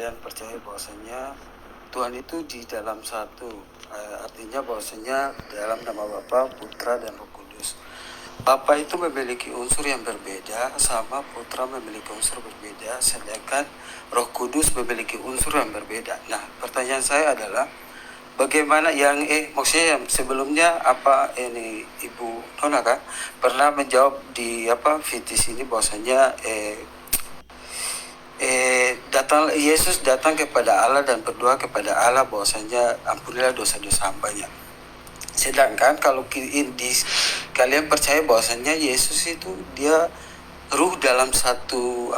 kalian percaya bahwasanya Tuhan itu di dalam satu, artinya bahwasanya dalam nama Bapa, Putra, dan Roh Kudus. Bapa itu memiliki unsur yang berbeda, sama Putra memiliki unsur berbeda, sedangkan Roh Kudus memiliki unsur yang berbeda. Nah, pertanyaan saya adalah bagaimana maksudnya yang sebelumnya ini Ibu Nona kan pernah menjawab di fitis ini bahwasanya Yesus datang kepada Allah dan berdoa kepada Allah bahwasanya ampunilah dosa-dosa hambanya. Sedangkan kalau kalian percaya bahwasanya Yesus itu dia ruh dalam satu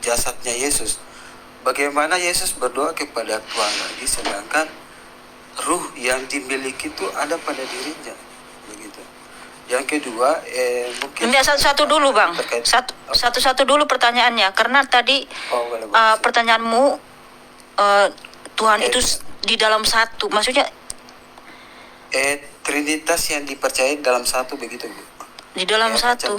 jasadnya Yesus. Bagaimana Yesus berdoa kepada Tuhan lagi sedangkan ruh yang dimiliki itu ada pada dirinya, begitu. Yang kedua, mungkin satu-satu dulu Bang. Satu-satu dulu pertanyaannya, karena tadi pertanyaanmu Tuhan itu di dalam satu, maksudnya Trinitas yang dipercayai dalam satu, begitu Bu. Di dalam satu.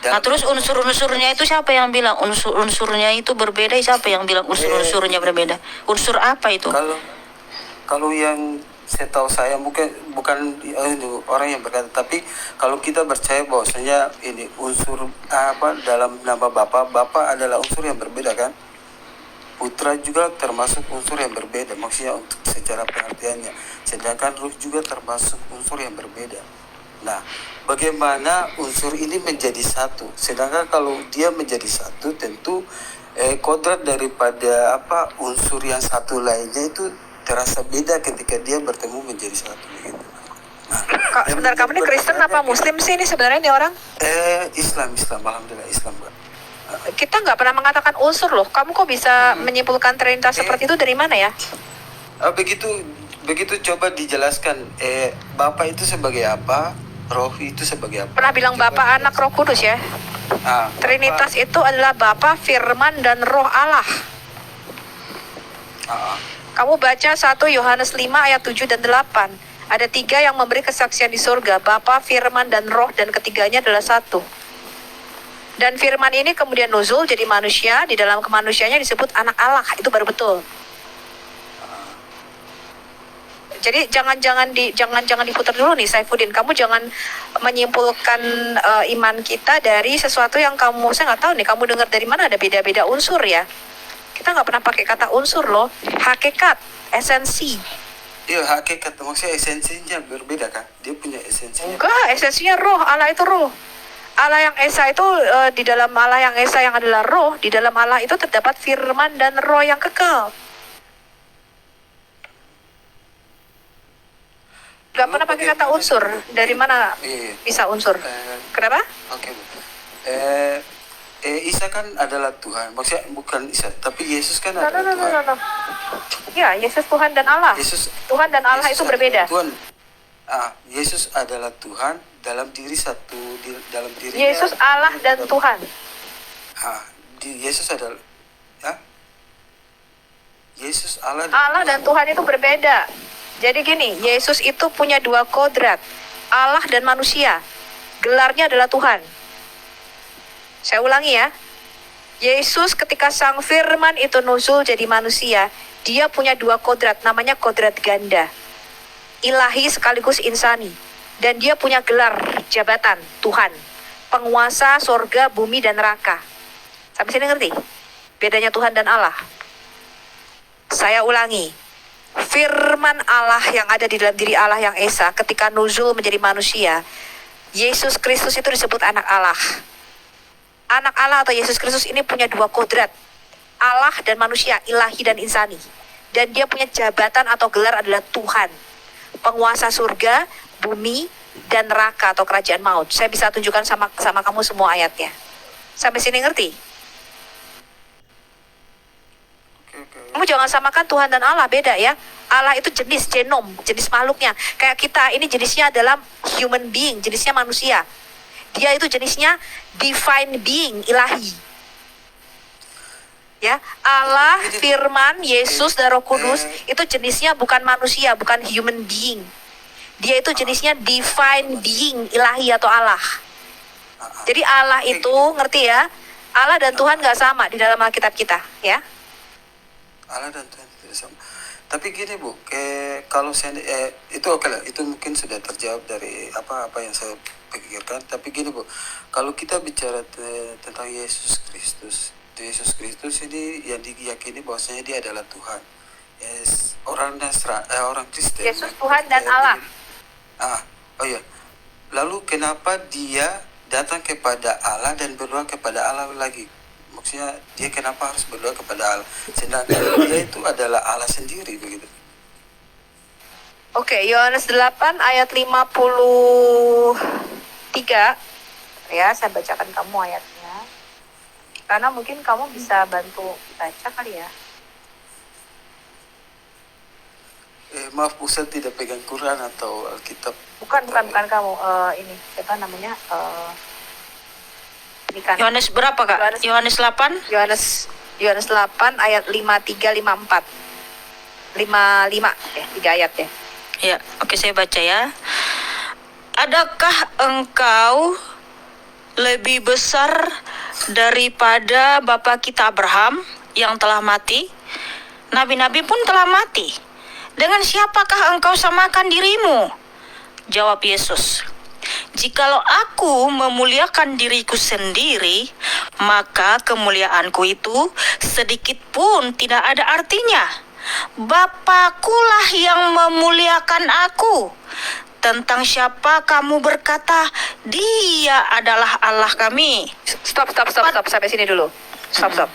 Nah terus unsur-unsurnya itu siapa yang bilang unsur-unsurnya itu berbeda? Siapa yang bilang unsur-unsurnya berbeda? Unsur apa itu? Kalau yang saya tahu saya bukan orang yang berkata, tapi kalau kita percaya bahwasanya ini unsur dalam nama Bapa adalah unsur yang berbeda kan? Putra juga termasuk unsur yang berbeda, maksudnya untuk secara pengertiannya. Sedangkan Ruh juga termasuk unsur yang berbeda. Nah, bagaimana unsur ini menjadi satu? Sedangkan kalau dia menjadi satu, tentu kodrat daripada unsur yang satu lainnya itu terasa beda ketika dia bertemu menjadi satu. Gitu. Nah, sebentar, kamu ini Kristen apa Muslim sih ini sebenarnya nih orang? Islam, alhamdulillah Islam. Kita nggak pernah mengatakan unsur loh. Kamu kok bisa menyimpulkan Trinitas seperti itu dari mana ya? Begitu coba dijelaskan. Bapa itu sebagai apa? Roh itu sebagai apa? Pernah bilang Bapa, Anak, Roh Kudus ya? Trinitas itu adalah Bapa, Firman, dan Roh Allah. Kamu baca 1 Yohanes 5 ayat 7 dan 8. Ada 3 yang memberi kesaksian di surga, Bapa, Firman, dan Roh, dan ketiganya adalah satu. Dan Firman ini kemudian nuzul jadi manusia, di dalam kemanusiaannya disebut anak Allah, itu baru betul. Jadi jangan diputar dulu nih Saifuddin. Kamu jangan menyimpulkan iman kita dari sesuatu yang saya nggak tahu nih. Kamu dengar dari mana ada beda-beda unsur ya? Kita nggak pernah pakai kata unsur loh. Hakikat, esensi. Iya, hakikat maksudnya esensinya berbeda kan? Dia punya esensinya. Enggak, esensinya roh. Allah itu roh. Allah yang Esa itu di dalam Allah yang Esa yang adalah roh, di dalam Allah itu terdapat firman dan roh yang kekal. Gak pernah pakai kata unsur. Dari mana bisa unsur? Kenapa? Oke. Isa kan adalah Tuhan. Maksudnya bukan Isa, tapi Yesus kan adalah Tuhan. Ya, Yesus Tuhan dan Allah. Tuhan dan Allah itu berbeda. Tuhan. Yesus adalah Tuhan dalam diri satu, dalam diri. Yesus Allah dan Tuhan. Yesus adalah Yesus Allah dan Tuhan itu berbeda. Jadi gini, Yesus itu punya 2 kodrat, Allah dan manusia. Gelarnya adalah Tuhan. Saya ulangi ya. Yesus ketika Sang Firman itu nuzul jadi manusia, dia punya 2 kodrat, namanya kodrat ganda. Ilahi sekaligus insani. Dan dia punya gelar jabatan Tuhan, penguasa sorga, bumi, dan neraka. Sampai sini ngerti? Bedanya Tuhan dan Allah. Saya ulangi. Firman Allah yang ada di dalam diri Allah yang Esa ketika nuzul menjadi manusia, Yesus Kristus itu disebut anak Allah. Anak Allah atau Yesus Kristus ini punya 2 kodrat, Allah dan manusia, ilahi dan insani. Dan dia punya jabatan atau gelar adalah Tuhan, penguasa surga, bumi, dan neraka atau kerajaan maut. Saya bisa tunjukkan sama kamu semua ayatnya. Sampai sini ngerti? Kamu jangan samakan Tuhan dan Allah, beda ya. Allah itu jenis, jenis makhluknya. Kayak kita, ini jenisnya adalah human being, jenisnya manusia. Dia itu jenisnya divine being, ilahi. Ya, Allah, Firman, Yesus, dan Roh Kudus itu jenisnya bukan manusia, bukan human being. Dia itu jenisnya divine being, ilahi atau Allah. Jadi Allah itu, ngerti ya? Allah dan Tuhan nggak sama di dalam Alkitab kita, ya. Allah dan Tuhan tidak sama. Tapi gini Bu, kalau saya itu oke lah, itu mungkin sudah terjawab dari apa yang saya pikirkan. Tapi gini Bu, kalau kita bicara tentang Yesus Kristus ini yang diyakini bahwasanya dia adalah Tuhan. Yes, orang Kristen. Yesus Tuhan dan Allah. Oh iya. Lalu kenapa dia datang kepada Allah dan berdoa kepada Allah lagi? Maksudnya dia kenapa harus berdoa kepada Allah? Sedangkan dia itu adalah Allah sendiri begitu. Oke, Yohanes 8 ayat 53. Ya, saya bacakan kamu ayatnya. Karena mungkin kamu bisa bantu baca kali ya. Maaf Bu, saya tidak pegang Quran atau Alkitab. Bukan kamu. Ini siapa namanya? Ini kan. Yohanes berapa Kak? Yohanes 8? Yohanes 8 ayat 53 54. 55 ya, 3 ayat ya. Ya, oke saya baca ya. Adakah engkau lebih besar daripada bapa kita Abraham yang telah mati? Nabi-nabi pun telah mati. Dengan siapakah engkau samakan dirimu? Jawab Yesus, jikalau aku memuliakan diriku sendiri, maka kemuliaanku itu sedikit pun tidak ada artinya. Bapakulah yang memuliakan aku. Tentang siapa kamu berkata, dia adalah Allah kami? Stop. Sampai sini dulu. Stop.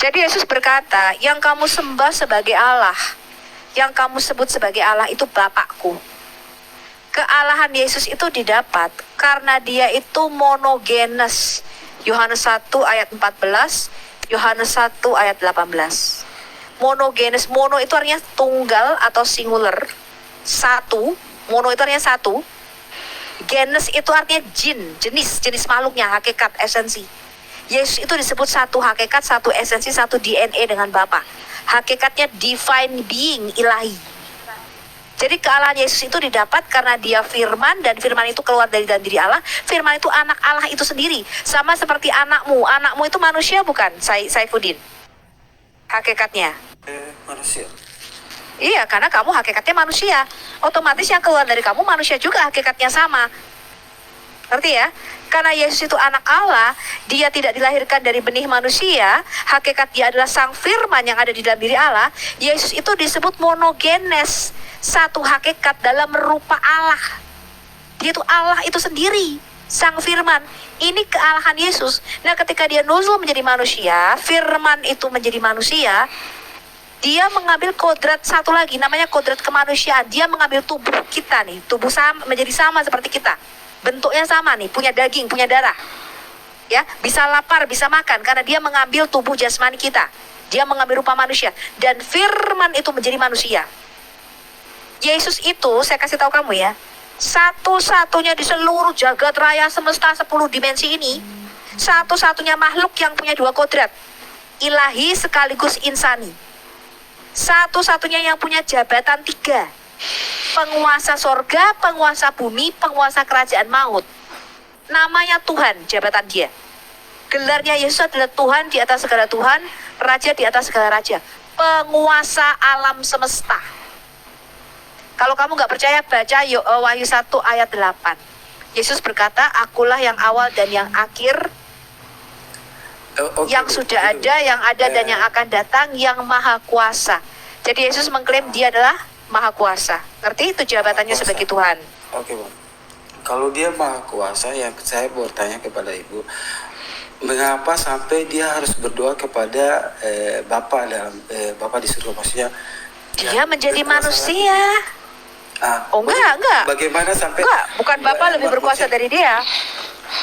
Jadi Yesus berkata, yang kamu sembah sebagai Allah, yang kamu sebut sebagai Allah itu Bapakku. Kealahan Yesus itu didapat karena dia itu monogenes. Yohanes 1 ayat 14, Yohanes 1 ayat 18. Monogenes, mono itu artinya tunggal atau singular, satu. Mono itu artinya satu. Genes itu artinya jenis makhluknya, hakikat, esensi. Yesus itu disebut satu hakikat, satu esensi, satu DNA dengan Bapa. Hakikatnya divine being, ilahi. Jadi kealahan Yesus itu didapat karena dia firman, dan firman itu keluar dari dalam diri Allah. Firman itu anak Allah itu sendiri. Sama seperti anakmu. Anakmu itu manusia bukan, Saifuddin? Hakikatnya. Manusia. Iya, karena kamu hakikatnya manusia. Otomatis yang keluar dari kamu manusia juga hakikatnya sama. Ngerti ya? Karena Yesus itu anak Allah, dia tidak dilahirkan dari benih manusia, hakikat dia adalah sang firman yang ada di dalam diri Allah. Yesus itu disebut monogenes, satu hakikat dalam rupa Allah. Dia itu Allah itu sendiri, sang firman. Ini kealahan Yesus. Nah, ketika dia nuzul menjadi manusia, firman itu menjadi manusia, dia mengambil kodrat satu lagi, namanya kodrat kemanusiaan. Dia mengambil tubuh kita nih, tubuh sama, menjadi sama seperti kita. Bentuknya sama nih, punya daging, punya darah. Ya, bisa lapar, bisa makan, karena dia mengambil tubuh jasmani kita. Dia mengambil rupa manusia, dan firman itu menjadi manusia. Yesus itu, saya kasih tahu kamu ya, satu-satunya di seluruh jagat raya semesta 10 dimensi ini, satu-satunya makhluk yang punya dua kodrat, ilahi sekaligus insani. Satu-satunya yang punya jabatan 3, penguasa sorga, penguasa bumi, penguasa kerajaan maut. Namanya Tuhan, jabatan dia. Gelarnya Yesus adalah Tuhan di atas segala Tuhan, Raja di atas segala Raja, penguasa alam semesta. Kalau kamu gak percaya, baca Wahyu 1 ayat 8. Yesus berkata, akulah yang awal dan yang akhir, yang sudah ada, yang ada dan yang akan datang, yang maha kuasa. Jadi Yesus mengklaim dia adalah maha kuasa. Ngerti itu jabatannya sebagai Tuhan. Oke, Bang. Kalau dia maha kuasa, yang saya bertanya kepada Ibu, mengapa sampai dia harus berdoa kepada Bapa dalam Bapa di surga? Maksudnya dia menjadi manusia. Enggak. Bagaimana sampai? Enggak, bukan Bapa lebih berkuasa dari dia.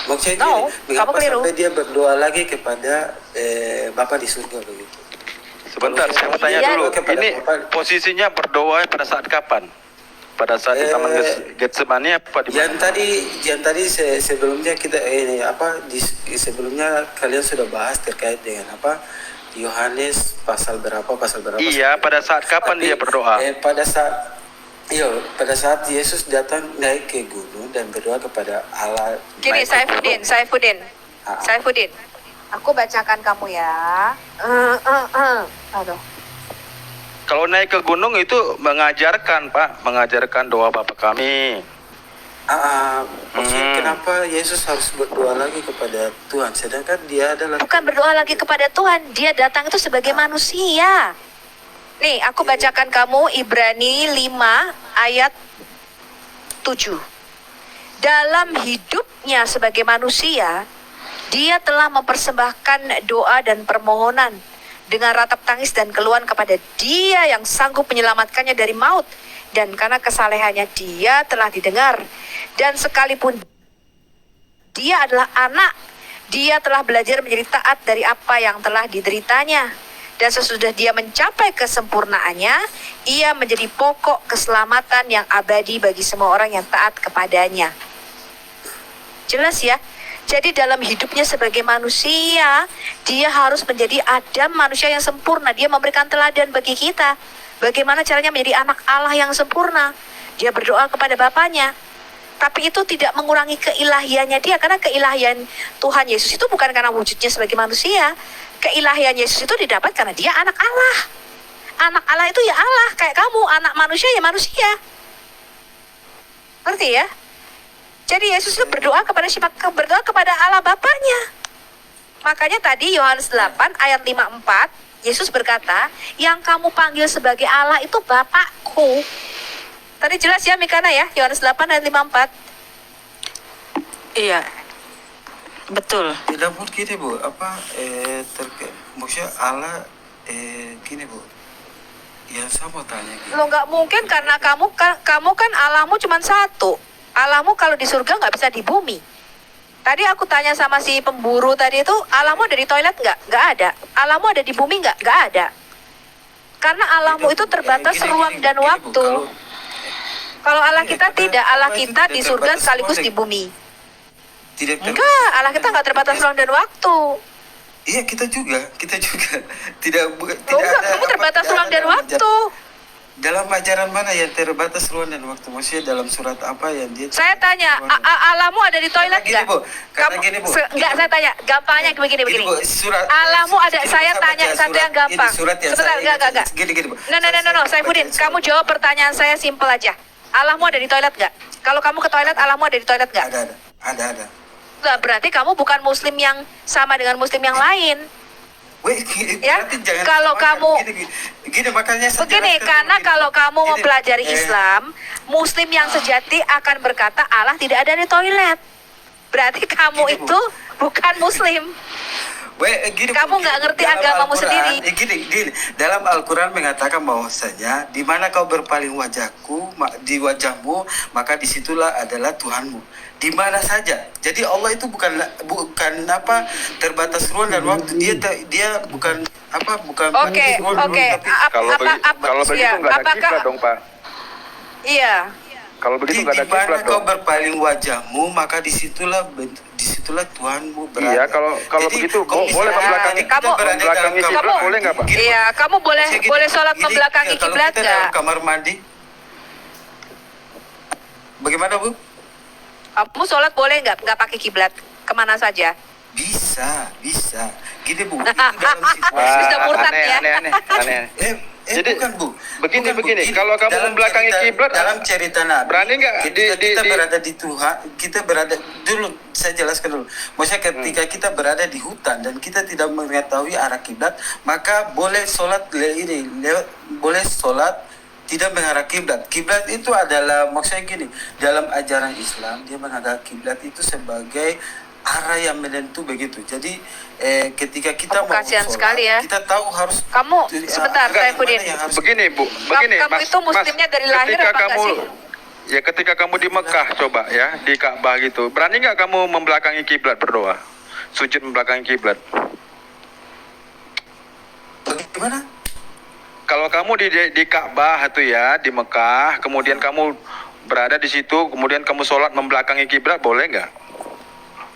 Maksudnya mengapa sampai dia berdoa lagi kepada Bapa di surga begitu? Sebentar, saya mau tanya dulu. Ini posisinya berdoa pada saat kapan? Pada saat di Taman Getsemani apa di mana? Yang tadi sebelumnya kita sebelumnya kalian sudah bahas terkait dengan Yohanes pasal berapa? Iya, pada saat kapan dia berdoa? Pada saat Yesus datang naik ke gunung dan berdoa kepada Allah. Gini, Saifuddin. Aku bacakan kamu ya. Aduh. Kalau naik ke gunung itu mengajarkan, Pak, mengajarkan doa Bapa kami. Maksudnya kenapa Yesus harus berdoa lagi kepada Tuhan, sedangkan dia adalah... Bukan berdoa lagi kepada Tuhan, dia datang itu sebagai manusia. Nih, aku bacakan kamu Ibrani 5 ayat 7. Dalam hidupnya sebagai manusia, dia telah mempersembahkan doa dan permohonan dengan ratap tangis dan keluhan kepada Dia yang sanggup menyelamatkannya dari maut. Dan karena kesalehannya dia telah didengar. Dan sekalipun dia adalah anak, dia telah belajar menjadi taat dari apa yang telah dideritanya. Dan sesudah dia mencapai kesempurnaannya, ia menjadi pokok keselamatan yang abadi bagi semua orang yang taat kepadanya. Jelas ya? Jadi dalam hidupnya sebagai manusia, dia harus menjadi Adam, manusia yang sempurna. Dia memberikan teladan bagi kita. Bagaimana caranya menjadi anak Allah yang sempurna. Dia berdoa kepada Bapaknya. Tapi itu tidak mengurangi keilahiannya dia. Karena keilahian Tuhan Yesus itu bukan karena wujudnya sebagai manusia. Keilahian Yesus itu didapat karena dia anak Allah. Anak Allah itu ya Allah. Kayak kamu, anak manusia ya manusia. Ngerti ya? Jadi Yesus itu berdoa kepada siapa? Berdoa kepada Allah Bapaknya. Makanya tadi Yohanes 8 ayat 54, Yesus berkata, yang kamu panggil sebagai Allah itu Bapakku. Tadi jelas ya Mikana ya, Yohanes 8 ayat 54. Iya. Betul. Tidak Bu, gini Bu, maksudnya Allah gini Bu. Ya saya mau tanya gitu. Lo nggak mungkin karena kamu kan Allahmu cuma satu. Allahmu kalau di surga nggak bisa di bumi. Tadi aku tanya sama si pemburu tadi itu, Allahmu ada di toilet nggak? Nggak ada. Allahmu ada di bumi nggak? Nggak ada. Karena Allahmu itu terbatas ruang dan waktu. Kalau Allah kita tidak, Allah kita di surga sekaligus di bumi. Enggak, Allah kita nggak terbatas ruang dan waktu. Iya, kita juga tidak Enggak, kamu terbatas ruang dan waktu. Dalam ajaran mana yang terbatas ruang dan waktu? Maksudnya dalam surat apa yang dia... Saya tanya, Allahmu ada di toilet nggak? Enggak, saya tanya, gampangnya begini. Allahmu ada, saya tanya satu yang gampang. Sebentar, enggak. Gini, Bu. No, Saifuddin, kamu jawab pertanyaan saya simpel aja. Allahmu ada di toilet nggak? Kalau kamu ke toilet, Allahmu ada di toilet nggak? Ada. Enggak, berarti kamu bukan muslim yang sama dengan muslim yang lain. Ya, kalau kamu gini makanya begini, karena kalau kamu mempelajari Islam, muslim yang sejati akan berkata Allah tidak ada di toilet. Berarti kamu itu bukan muslim. Kamu nggak ngerti agamamu sendiri. Gini, dalam Al-Quran mengatakan bahwasanya di mana kau berpaling di wajahmu, maka disitulah adalah Tuhanmu. Di mana saja. Jadi Allah itu bukan terbatas ruang dan waktu. Dia bukan Oke. Kalau begitu nggak ada kiblat dong, Pak. Iya. Kalau begitu nggak ada kiblat dong. Di mana kau berpaling wajahmu, maka disitulah Tuhanmu berada. Iya, kalau jadi, begitu boleh membelakangi kiblat, boleh nggak, Pak? Iya, kamu boleh sholat membelakangi kiblat nggak? Kamar mandi. Bagaimana, Bu? Kamu sholat boleh nggak pakai kiblat kemana saja? Bisa. Gini Bu, itu dalam situasi. Sudah murtad ya. Aneh. Jadi bukan Bu. Begini. Kalau kamu membelakangi kiblat, dalam cerita Nabi, berani nggak? Kita berada di Tuhan, kita berada dulu. Saya jelaskan dulu. Maksudnya ketika kita berada di hutan dan kita tidak mengetahui arah kiblat, maka boleh sholat tidak mengarah kiblat. Kiblat itu adalah maksudnya gini, dalam ajaran Islam dia menganggap kiblat itu sebagai arah yang menentu begitu. Jadi ketika kita mau kasihan sholat, sekali ya. kita tahu harus sebentar, Saifuddin. Begini, Bu. Kamu itu muslimnya dari lahir apa enggak sih? Ya ketika kamu di Mekah coba ya, di Ka'bah gitu. Berani nggak kamu membelakangi kiblat berdoa? Sujud membelakangi kiblat. Bagaimana? Kalau kamu di Ka'bah itu ya, di Mekah, kemudian kamu berada di situ, kemudian kamu sholat membelakangi kiblat, boleh nggak?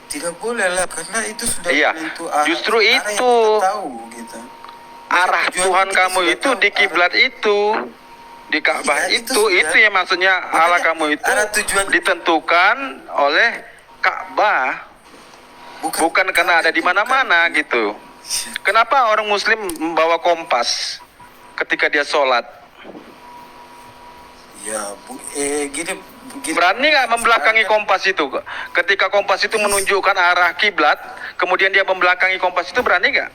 Tidak boleh lah, karena itu sudah menentu arah. Justru itu yang kita tahu, gitu. Arah Tuhan kamu itu di kiblat itu, di Ka'bah itu yang maksudnya Allah kamu itu ditentukan oleh Ka'bah. Bukan karena ada di mana-mana gitu. Kenapa orang Muslim membawa kompas ketika dia sholat? Ya, gini. Berani nggak membelakangi kompas itu? Ketika kompas itu menunjukkan arah kiblat, kemudian dia membelakangi kompas itu, berani nggak?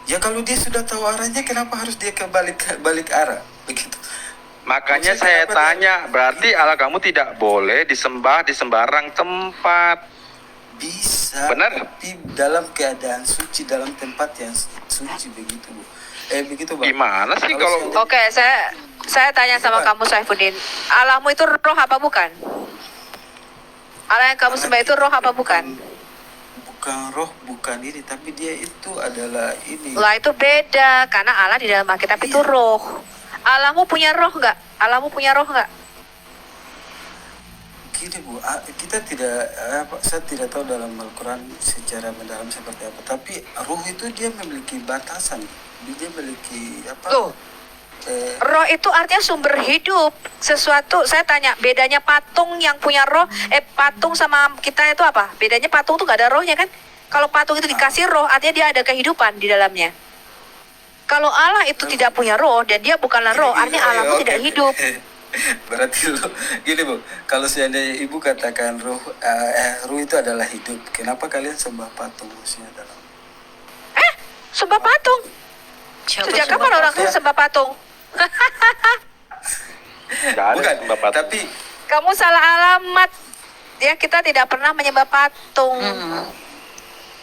Ya kalau dia sudah tahu arahnya, kenapa harus dia balik arah? Begitu. Makanya Maksudnya saya kenapa tanya, berarti Allah kamu tidak boleh disembah di sembarang tempat. Bisa. Benar? Tapi dalam keadaan suci, dalam tempat yang suci, begitu, Bu. Begitu, Bang. Gimana sih kalau Oke, saya tanya sama kamu Saifuddin. Allahmu itu roh apa bukan? Allah yang kamu sembah itu roh apa bukan? Bukan roh, bukan ini, tapi dia itu adalah ini. Lah itu beda, karena Allah di dalam Alkitab itu roh. Allahmu punya roh nggak? Allahmu punya roh nggak? Gini, Bu, kita tidak saya tidak tahu dalam Al-Quran secara mendalam seperti apa, tapi roh itu dia memiliki batasan, dia memiliki apa? Tuh. Roh itu artinya sumber hidup. Sesuatu, saya tanya, bedanya patung yang punya roh, patung sama kita itu apa? Bedanya patung tuh gak ada rohnya kan? Kalau patung itu dikasih roh, artinya dia ada kehidupan di dalamnya. Kalau Allah itu tidak punya roh dan dia bukanlah roh, artinya Allah itu tidak hidup. Berarti lo, gini, Bu, kalau seandainya Ibu katakan roh itu adalah hidup, kenapa kalian sembah patung maksudnya dalam? Sembah patung. Sejak kapan orang tuh sembah patung? Bukan, tapi Kamu salah alamat. Ya, kita tidak pernah menyembah patung.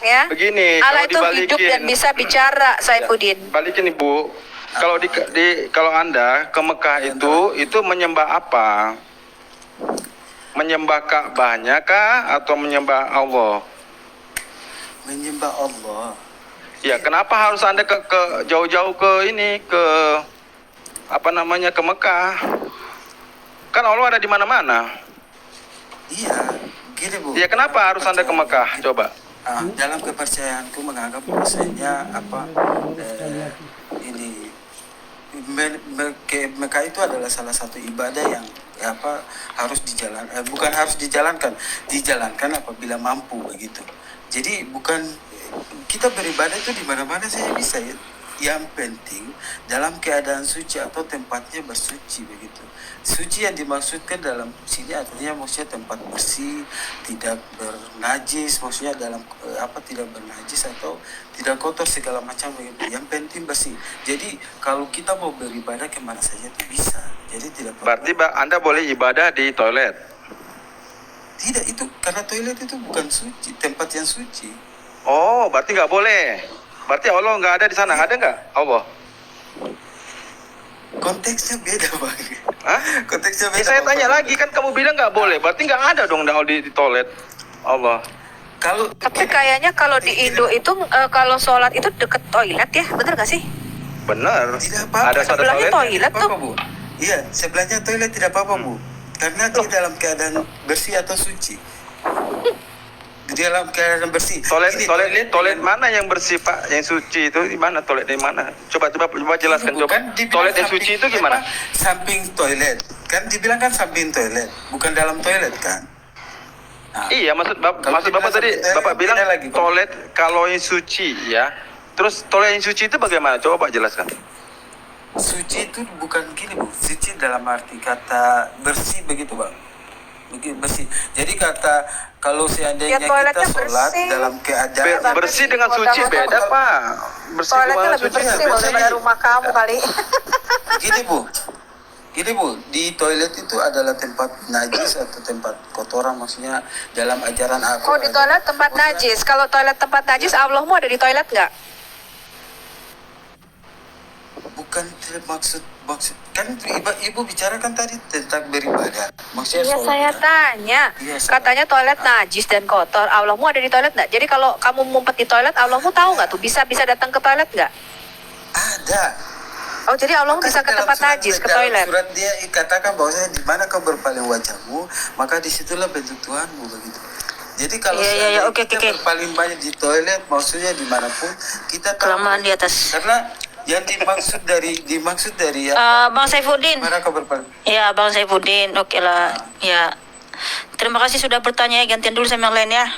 Ya. begini, Allah kalau itu hidup dan bisa bicara, Saifuddin. balikin Ibu. Kalau kalau Anda ke Mekah itu menyembah apa? Menyembah Ka'bahnya kah atau menyembah Allah? menyembah Allah. Ya, kenapa harus Anda ke jauh-jauh ke ke Mekah? Kan Allah ada di mana-mana. Iya, gini, Bu. Ya, kenapa harus Anda ke Mekah? Coba. Dalam kepercayaanku menganggap bahwasanya ini Mekah itu adalah salah satu ibadah yang harus dijalankan apabila mampu, begitu. Jadi bukan kita beribadah itu di mana-mana saja bisa, ya. Yang penting dalam keadaan suci atau tempatnya bersuci, begitu. Suci yang dimaksudkan dalam sini artinya maksudnya tempat bersih, tidak bernajis, maksudnya dalam tidak bernajis atau tidak kotor segala macam, begitu. Yang penting bersih. Jadi kalau kita mau beribadah kemana saja itu bisa. Jadi tidak perlu. Berarti Anda boleh ibadah di toilet? Tidak, itu karena toilet itu bukan suci, tempat yang suci. Oh, berarti nggak boleh. Berarti Allah nggak ada di sana. Ada nggak Allah? Konteksnya beda, Bang. Hah? Konteksnya beda. Saya tanya lagi, kan kamu bilang nggak boleh. Berarti nggak ada dong di toilet Allah. Tapi kayaknya kalau di Indo itu kalau sholat itu deket toilet ya, bener nggak sih? Bener. Tidak apa-apa. Ada satu Sebelahnya toilet tuh. Bu. Iya, sebelahnya toilet tidak apa-apa, Bu. Karena dia dalam keadaan bersih atau suci. Di dalam keadaan bersih. Toilet mana yang bersih, Pak? Yang suci itu di mana? Toilet di mana? Coba jelaskan. Coba. Toilet yang suci itu gimana? Samping toilet. Kan dibilang kan samping toilet, bukan dalam toilet kan? Nah, iya, maksud Bapak tadi Bapak bilang toilet kalau yang suci, ya. Terus toilet yang suci itu bagaimana? Coba Pak jelaskan. Suci itu bukan gini, Bu. Suci dalam arti kata bersih, begitu, Bang. Bersih. Jadi kalau seandainya kita sholat bersih dalam keadaan bersih dengan suci beda, Pak. Bersih toiletnya lebih bersih daripada rumah kamu kali. Gini, Bu, di toilet itu adalah tempat najis atau tempat kotoran, maksudnya dalam ajaran aku. Oh, di toilet tempat najis. Kalau toilet tempat najis, Allahmu ada di toilet nggak? Bukan, tidak maksud kan ibu bicarakan tadi tentang beribadah, maksudnya Iya, sholat, saya kan? tanya. Iya, Katanya toilet najis dan kotor. Allahmu ada di toilet nggak? Jadi kalau kamu ngumpet di toilet, Allahmu tahu nggak tuh? Bisa datang ke toilet nggak? Ada. Oh, jadi Allahmu bisa ke tempat najis, ke toilet. Surat dia katakan bahwasanya di mana kau berpaling wajahmu, maka disitulah bentuk Tuhanmu, begitu. Jadi kalau kita berpaling banyak di toilet, maksudnya dimanapun kita tahu Kelamaan di atas. karena yang dimaksud dari Bang Saifuddin. mana kau berpaling? Ya, Bang Saifuddin. Oke lah. Ya. Terima kasih sudah bertanya. Gantian dulu sama yang lain ya.